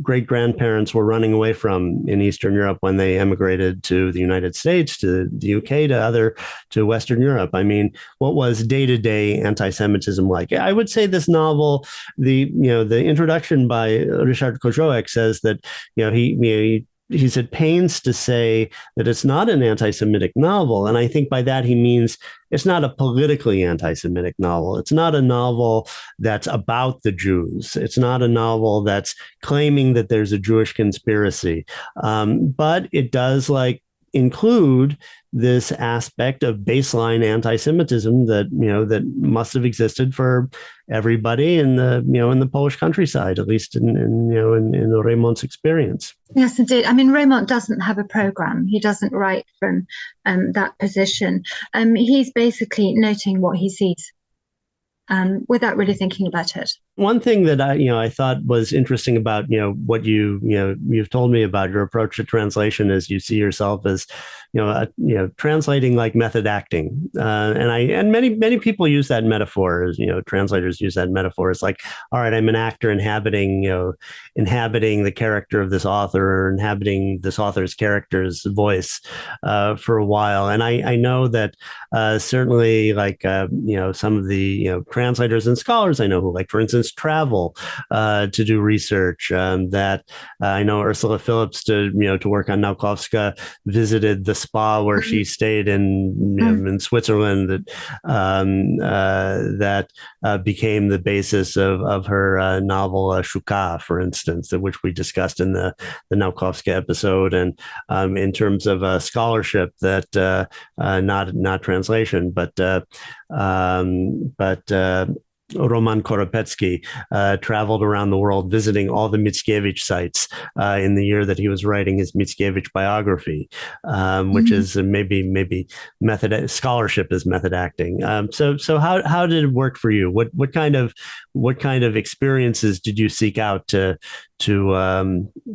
great grandparents were running away from in Eastern Europe when they emigrated to the United States, to the UK, to Western Europe. I mean, what was day-to-day anti-Semitism like? I would say this novel, the introduction by Ryszard Koziołek says that he's at pains to say that it's not an anti-Semitic novel. And I think by that he means it's not a politically anti-Semitic novel. It's not a novel that's about the Jews. It's not a novel that's claiming that there's a Jewish conspiracy. But it does, like include this aspect of baseline anti-Semitism that that must have existed for everybody in the Polish countryside, at least in Raymond's experience. Yes, indeed. I mean, Raymond doesn't have a program. He doesn't write from that position. He's basically noting what he sees without really thinking about it. One thing that I thought was interesting about what you've told me about your approach to translation is you see yourself as translating like method acting, and many people use that metaphor as translators use that metaphor. It's like, all right, I'm an actor inhabiting the character of this author, or inhabiting this author's character's voice for a while. And I know that certainly like some of the translators and scholars I know who, like, for instance, travel to do research. That I know Ursula Phillips to work on Naukowska visited the spa where she stayed in Switzerland. That became the basis of her novel Shuka, for instance, which we discussed in the Naukowska episode. And in terms of scholarship, that not translation, but Roman Koropecki traveled around the world visiting all the Mickiewicz sites in the year that he was writing his Mickiewicz biography, which is maybe method scholarship is method acting. So how did it work for you? What kind of experiences did you seek out to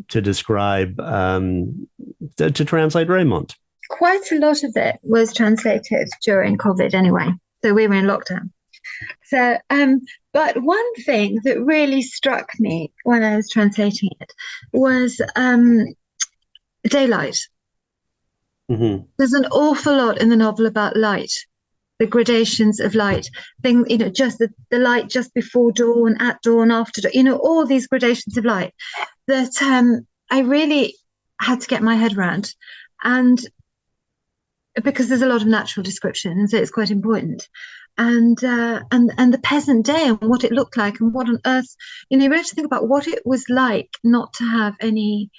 describe to translate Raymond? Quite a lot of it was translated during COVID anyway. So we were in lockdown. So, but one thing that really struck me when I was translating it was daylight. Mm-hmm. There's an awful lot in the novel about light, the gradations of light, just the light just before dawn, at dawn, after dawn, all these gradations of light that I really had to get my head around. And because there's a lot of natural description, and so it's quite important. And the peasant day and what it looked like and what on earth, you really have to think about what it was like not to have any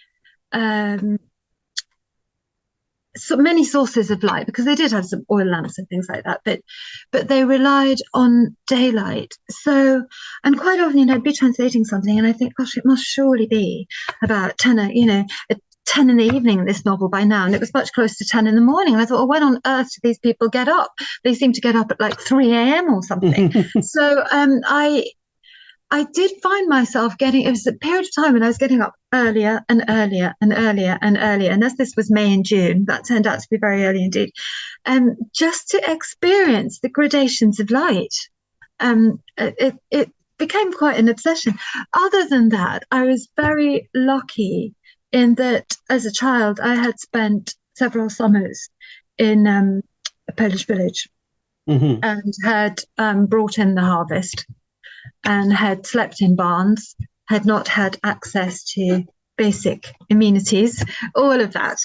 so many sources of light, because they did have some oil lamps and things like that, but they relied on daylight. So, and quite often, I'd be translating something and I think, gosh, it must surely be about 10 in the evening, this novel by now, and it was much closer to 10 in the morning. And I thought, well, when on earth do these people get up? They seem to get up at like 3 a.m. or something. So I did find myself it was a period of time when I was getting up earlier and earlier and earlier and earlier. And as this was May and June, that turned out to be very early indeed. Just to experience the gradations of light. It became quite an obsession. Other than that, I was very lucky in that as a child, I had spent several summers in a Polish village, mm-hmm. and had brought in the harvest and had slept in barns, had not had access to basic amenities, all of that.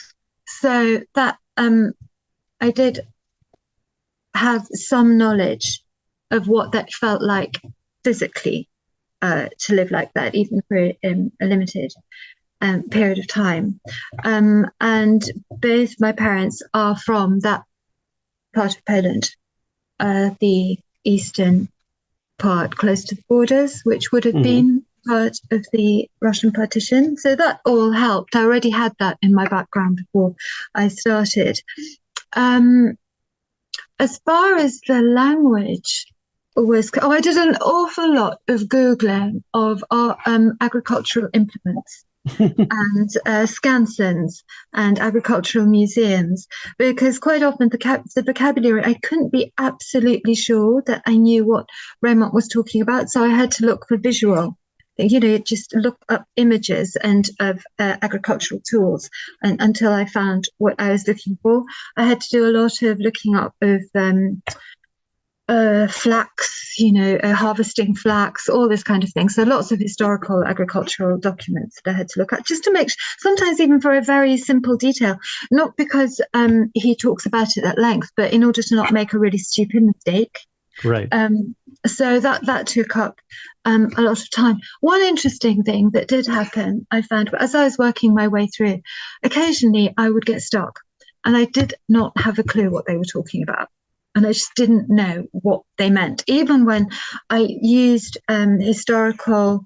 So that I did have some knowledge of what that felt like physically to live like that, even for a limited period of time. And both my parents are from that part of Poland, the eastern part close to the borders, which would have mm-hmm. been part of the Russian partition. So that all helped. I already had that in my background before I started. As far as the language was, I did an awful lot of Googling of our agricultural implements. And scansons and agricultural museums, because quite often the vocabulary, I couldn't be absolutely sure that I knew what Raymond was talking about, so I had to look for visual, just look up images and of agricultural tools, and until I found what I was looking for. I had to do a lot of looking up of flax, harvesting flax, all this kind of thing. So lots of historical agricultural documents that I had to look at, just to make, sometimes even for a very simple detail, not because he talks about it at length, but in order to not make a really stupid mistake. Right. So that took up a lot of time. One interesting thing that did happen, I found, as I was working my way through, occasionally I would get stuck. and I did not have a clue what they were talking about. And I just didn't know what they meant. Even when I used historical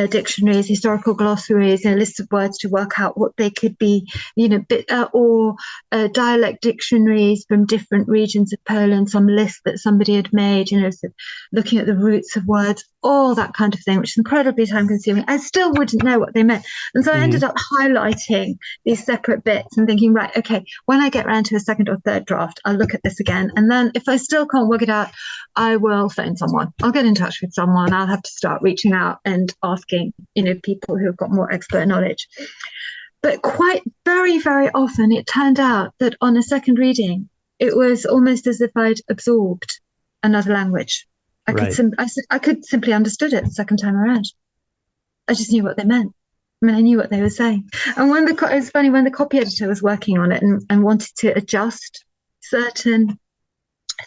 dictionaries, historical glossaries, and lists of words to work out what they could be, or dialect dictionaries from different regions of Poland, some list that somebody had made, so looking at the roots of words, all that kind of thing, which is incredibly time consuming. I still wouldn't know what they meant. And so I ended up highlighting these separate bits and thinking, right, okay, when I get around to a second or third draft, I'll look at this again. And then if I still can't work it out, I will phone someone. I'll get in touch with someone. I'll have to start reaching out and asking, people who've got more expert knowledge. But quite very, very often it turned out that on a second reading, it was almost as if I'd absorbed another language. I could simply understood it the second time around. I just knew what they meant. I mean, I knew what they were saying. And it was funny, when the copy editor was working on it and wanted to adjust certain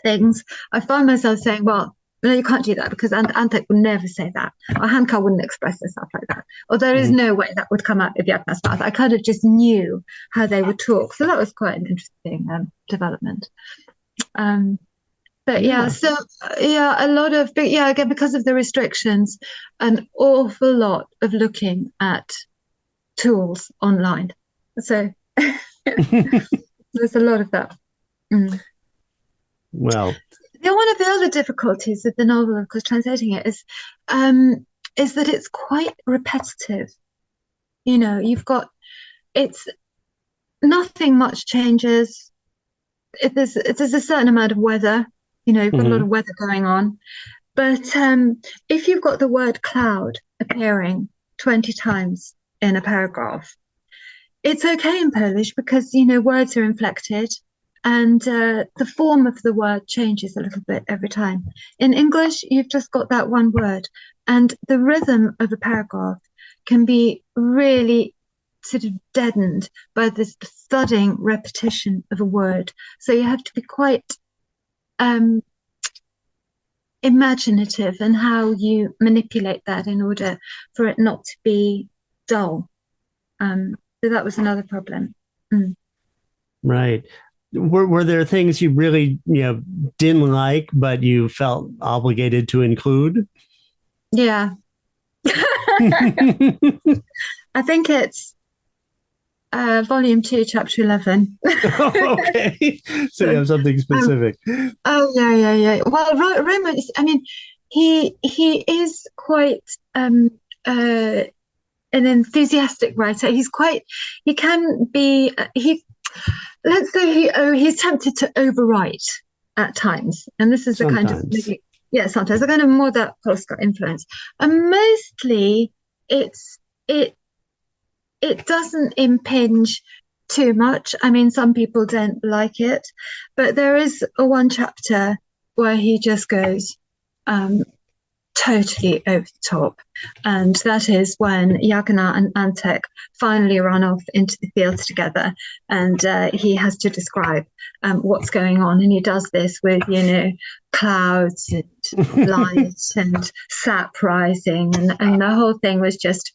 things, I found myself saying, well, no, you can't do that, because Antek would never say that. Or Hanka wouldn't express herself like that. Or there is no way that would come out of Jagna's mouth. I kind of just knew how they would talk. So that was quite an interesting development. But yeah, so yeah, a lot of, again, because of the restrictions, an awful lot of looking at tools online. So there's a lot of that. Well, one of the other difficulties of the novel, of course, translating it is that it's quite repetitive. It's nothing much changes. There's a certain amount of weather. You've got a lot of weather going on. But if you've got the word cloud appearing 20 times in a paragraph, it's okay in Polish because, words are inflected and the form of the word changes a little bit every time. In English, you've just got that one word, and the rhythm of a paragraph can be really sort of deadened by this thudding repetition of a word. So you have to be quite imaginative in how you manipulate that in order for it not to be dull. So that was another problem. Right. Were there things you really didn't like, but you felt obligated to include? Yeah. I think it's volume 2, chapter 11. Okay. So you have something specific. Yeah. Well, Raymond, he is quite an enthusiastic writer. He can be, let's say he's tempted to overwrite at times. And this is sometimes. The kind of, sometimes a kind of more that Polska influence. And mostly it doesn't impinge too much. I mean, some people don't like it, but there is one chapter where he just goes totally over the top. And that is when Jagna and Antek finally run off into the fields together, and he has to describe what's going on. And he does this with, clouds and light and sap rising. And the whole thing was just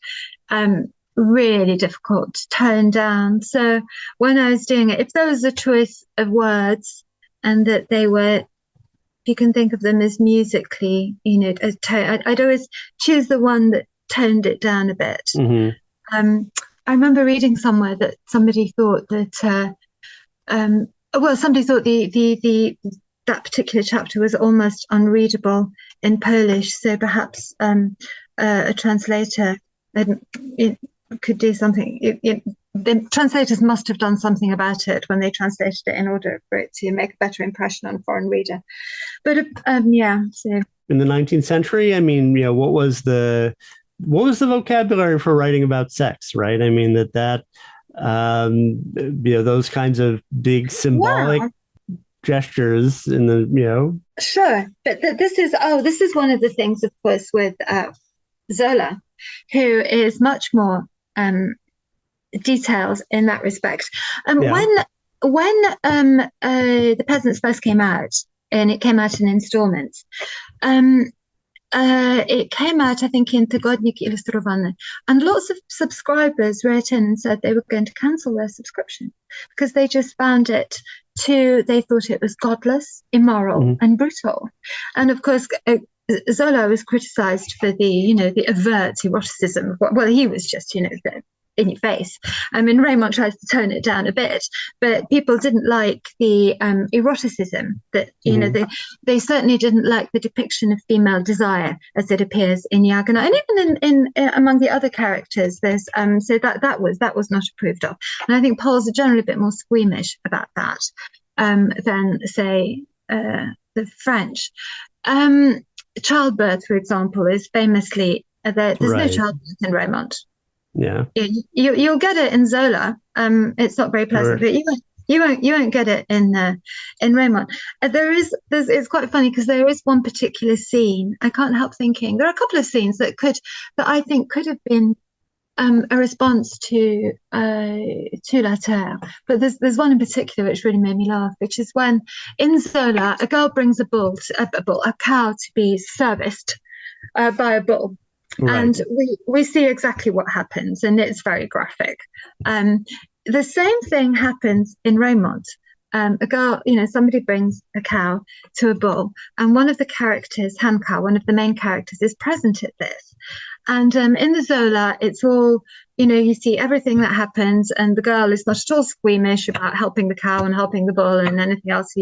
really difficult to tone down. So when I was doing it, if there was a choice of words and that they were, you can think of them as musically, as I'd always choose the one that toned it down a bit. I remember reading somewhere that somebody thought that, somebody thought that particular chapter was almost unreadable in Polish. So perhaps a translator could do something. The translators must have done something about it when they translated it in order for it to make a better impression on a foreign reader. But So in the 19th century, what was the vocabulary for writing about sex? Right. I mean that those kinds of big symbolic gestures in the Sure, but this is one of the things, of course, with Zola, who is much more detailed in that respect. When the Peasants first came out, and it came out in installments, It came out, I think, in Tygodnik Ilustrowany, and lots of subscribers wrote in and said they were going to cancel their subscription because they just found it they thought it was godless, immoral, and brutal. And of course, Zola was criticized for the overt eroticism. Well, he was just, in your face. I mean, Raymond tries to tone it down a bit, but people didn't like the eroticism that, they certainly didn't like the depiction of female desire as it appears in Yagna, and even in among the other characters. There's so that was not approved of, and I think Poles are generally a bit more squeamish about that than, say, the French. Childbirth, for example, is famously there's no childbirth in Raymond. Yeah, you'll get it in Zola. It's not very pleasant, but you won't get it in Raymond. It's quite funny because there is one particular scene. I can't help thinking there are a couple of scenes that I think could have been a response to La Terre, but there's one in particular which really made me laugh, which is when in Zola a girl brings a cow to be serviced by a bull. Right. And we see exactly what happens, and it's very graphic. The same thing happens in Raymond. A girl, somebody brings a cow to a bull, and one of the characters, Hanka, one of the main characters, is present at this. And in the Zola, it's all, you see everything that happens, and the girl is not at all squeamish about helping the cow and helping the bull and anything else.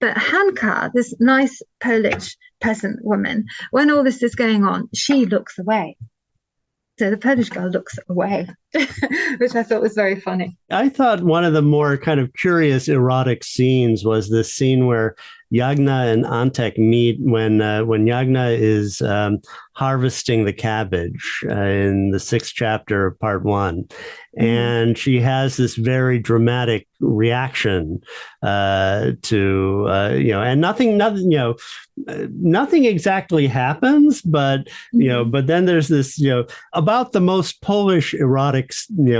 But Hanka, this nice Polish peasant woman, when all this is going on, she looks away. So the Polish girl looks away, which I thought was very funny. I thought one of the more kind of curious erotic scenes was this scene where Yagna and Antek meet when Yagna is harvesting the cabbage in the 6th chapter of part 1. And she has this very dramatic reaction to, and nothing exactly happens, but, but then there's this, about the most Polish erotic,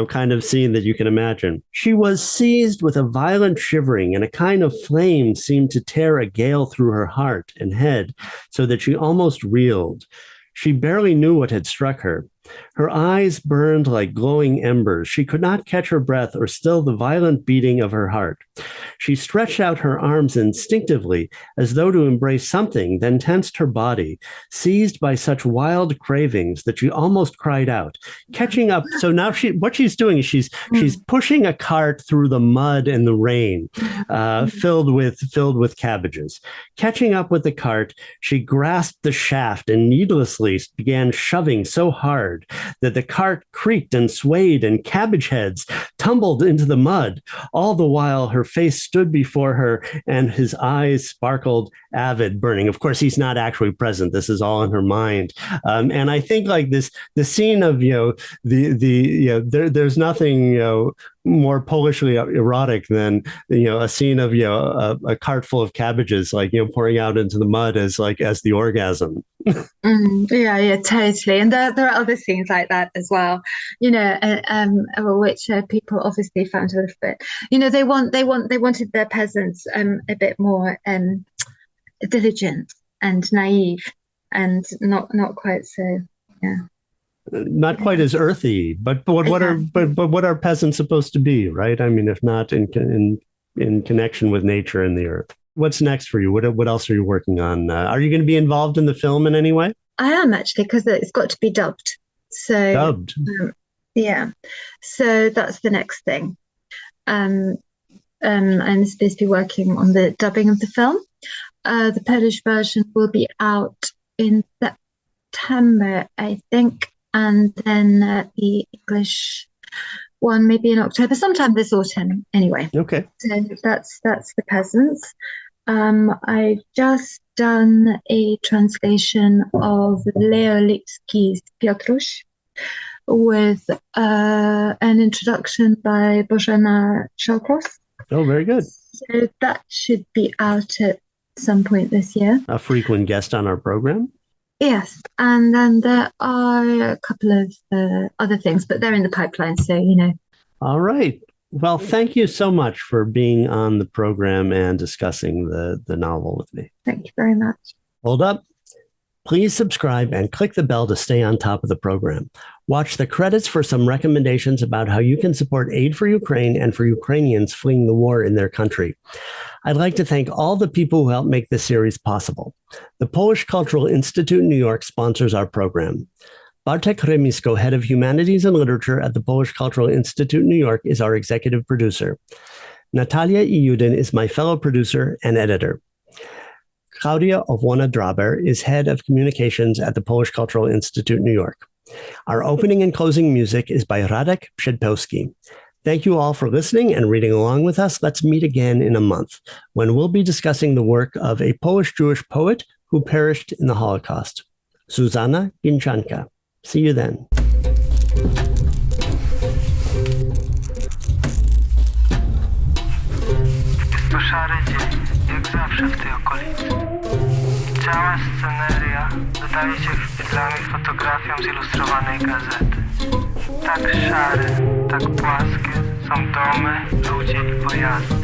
kind of scene that you can imagine. She was seized with a violent shivering, and a kind of flame seemed to tear a gale through her heart and head, so that she almost reeled. She barely knew what had struck her. Her eyes burned like glowing embers. She could not catch her breath or still the violent beating of her heart. She stretched out her arms instinctively, as though to embrace something, then tensed her body, seized by such wild cravings that she almost cried out, catching up. So now what she's doing is she's pushing a cart through the mud and the rain, filled with cabbages. Catching up with the cart, she grasped the shaft and needlessly began shoving so hard that the cart creaked and swayed and cabbage heads tumbled into the mud. All the while her face stood before her and his eyes sparkled avid, burning. Of course, he's not actually present. This is all in her mind. And I think like the scene of, there's nothing, more Polishly erotic than, a scene of, a cart full of cabbages, like, pouring out into the mud as the orgasm. Yeah, totally. And there are other scenes like that as well, which people obviously found a little bit, they wanted their peasants a bit more diligent and naive and not quite so, not quite as earthy, but what are peasants supposed to be, right? I mean, if not in connection with nature and the earth. What's next for you? What else are you working on? Are you going to be involved in the film in any way? I am, actually, because it's got to be dubbed. So dubbed. Yeah. So that's the next thing. I'm supposed to be working on the dubbing of the film. The Polish version will be out in September, I think, and then the English one maybe in October, sometime this autumn. Anyway. Okay. So that's the Peasants. I've just done a translation of Leo Lipski's Piotruś with an introduction by Bożena Szałkos. Oh, very good. So that should be out at some point this year. A frequent guest on our program. Yes, and then there are a couple of other things, but they're in the pipeline, so All right. Well, thank you so much for being on the program and discussing the novel with me. Thank you very much. Hold up. Please subscribe and click the bell to stay on top of the program. Watch the credits for some recommendations about how you can support aid for Ukraine and for Ukrainians fleeing the war in their country. I'd like to thank all the people who helped make this series possible. The Polish Cultural Institute in New York sponsors our program. Bartek Remisko, head of Humanities and Literature at the Polish Cultural Institute in New York, is our executive producer. Natalia Iudin is my fellow producer and editor. Klaudia Owłona-Draber is head of communications at the Polish Cultural Institute New York. Our opening and closing music is by Radek Przedpełski. Thank you all for listening and reading along with us. Let's meet again in a month when we'll be discussing the work of a Polish-Jewish poet who perished in the Holocaust, Zuzanna Ginczanka. See you then. Jest to szary dzień, jak zawsze w tej okolicy. Cała sceneria wydaje się chwilami fotografią z ilustrowanej gazety. Tak szare, tak płaskie są domy, ludzie i pojazdy.